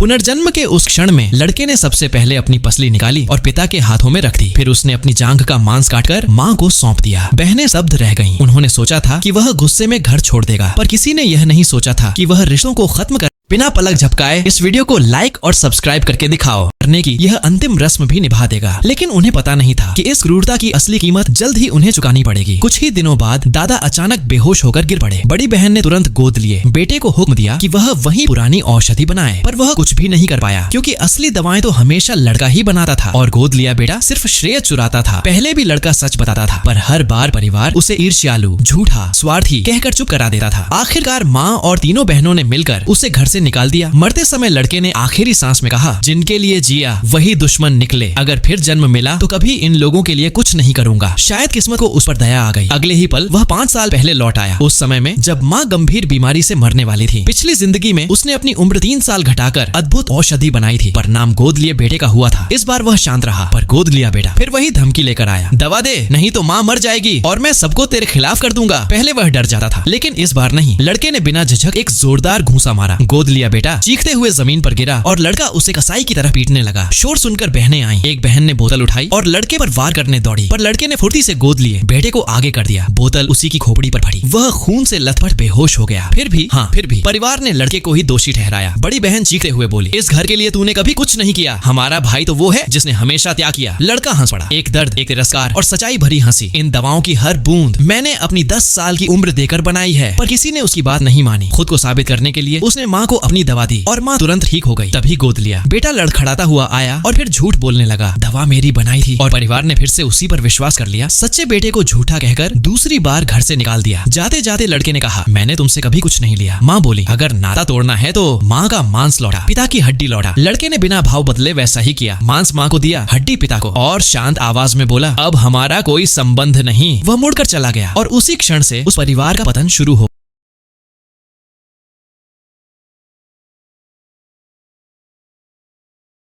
पुनर्जन्म के उस क्षण में लड़के ने सबसे पहले अपनी पसली निकाली और पिता के हाथों में रख दी। फिर उसने अपनी जांघ का मांस काटकर माँ को सौंप दिया। बहनें स्तब्ध रह गईं। उन्होंने सोचा था कि वह गुस्से में घर छोड़ देगा, पर किसी ने यह नहीं सोचा था कि वह रिश्तों को खत्म कर बिना पलक झपकाए इस वीडियो को लाइक और सब्सक्राइब करके दिखाओ करने की यह अंतिम रस्म भी निभा देगा। लेकिन उन्हें पता नहीं था कि इस क्रूरता की असली कीमत जल्द ही उन्हें चुकानी पड़ेगी। कुछ ही दिनों बाद दादा अचानक बेहोश होकर गिर पड़े। बड़ी बहन ने तुरंत गोद लिए बेटे को हुक्म दिया कि वह वही पुरानी औषधि बनाए, पर वह कुछ भी नहीं कर पाया क्योंकि असली दवाएं तो हमेशा लड़का ही बनाता था और गोद लिया बेटा सिर्फ श्रेय चुराता था। पहले भी लड़का सच बताता था, पर हर बार परिवार उसे ईर्ष्यालु, झूठा, स्वार्थी कहकर चुप करा देता था। आखिरकार माँ और तीनों बहनों ने मिलकर उसे घर से निकाल दिया। मरते समय लड़के ने आखिरी सांस में कहा, जिनके लिए जिया वही दुश्मन निकले। अगर फिर जन्म मिला तो कभी इन लोगों के लिए कुछ नहीं करूंगा। शायद किस्मत को उस पर दया आ गई। अगले ही पल वह 5 साल पहले लौट आया, उस समय में जब माँ गंभीर बीमारी से मरने वाली थी। पिछली जिंदगी में उसने अपनी उम्र 3 साल घटाकर अद्भुत औषधि बनाई थी, पर नाम गोद लिए बेटे का हुआ था। इस बार वह शांत रहा, पर गोद लिया बेटा फिर वही धमकी लेकर आया, दवा दे नहीं तो माँ मर जाएगी और मैं सबको तेरे खिलाफ कर दूंगा। पहले वह डर जाता था, लेकिन इस बार नहीं। लड़के ने बिना झिझक एक जोरदार घूंसा मारा। गोद लिया बेटा चीखते हुए जमीन पर गिरा और लड़का उसे कसाई की तरह पीटने लगा। शोर सुनकर बहनें आईं। एक बहन ने बोतल उठाई और लड़के पर वार करने दौड़ी, पर लड़के ने फुर्ती से गोद लिए बेटे को आगे कर दिया। बोतल उसी की खोपड़ी पर पड़ी। वह खून से लथपथ बेहोश हो गया। फिर भी परिवार ने लड़के को ही दोषी ठहराया। बड़ी बहन चीखते हुए बोली, इस घर के लिए तूने कभी कुछ नहीं किया। हमारा भाई तो वो है जिसने हमेशा त्याग किया। लड़का हंस पड़ा, एक दर्द, एक तिरस्कार और सच्चाई भरी हंसी। इन दवाओं की हर बूंद मैंने अपनी 10 साल की उम्र देकर बनाई है, पर किसी ने उसकी बात नहीं मानी। खुद को साबित करने के लिए उसने माँ को अपनी दवा दी और माँ तुरंत ठीक हो गई। तभी गोद लिया बेटा लड़खड़ाता हुआ आया और फिर झूठ बोलने लगा, दवा मेरी बनाई थी। और परिवार ने फिर से उसी पर विश्वास कर लिया। सच्चे बेटे को झूठा कहकर दूसरी बार घर से निकाल दिया। जाते जाते लड़के ने कहा, मैंने तुमसे कभी कुछ नहीं लिया। माँ बोली, अगर नाता तोड़ना है तो माँ का मांस लौटा, पिता की हड्डी लौटा। लड़के ने बिना भाव बदले वैसा ही किया। मांस माँ को दिया, हड्डी पिता को, और शांत आवाज में बोला, अब हमारा कोई संबंध नहीं। वह मुड़कर चला गया और उसी क्षण से उस परिवार का पतन शुरू हो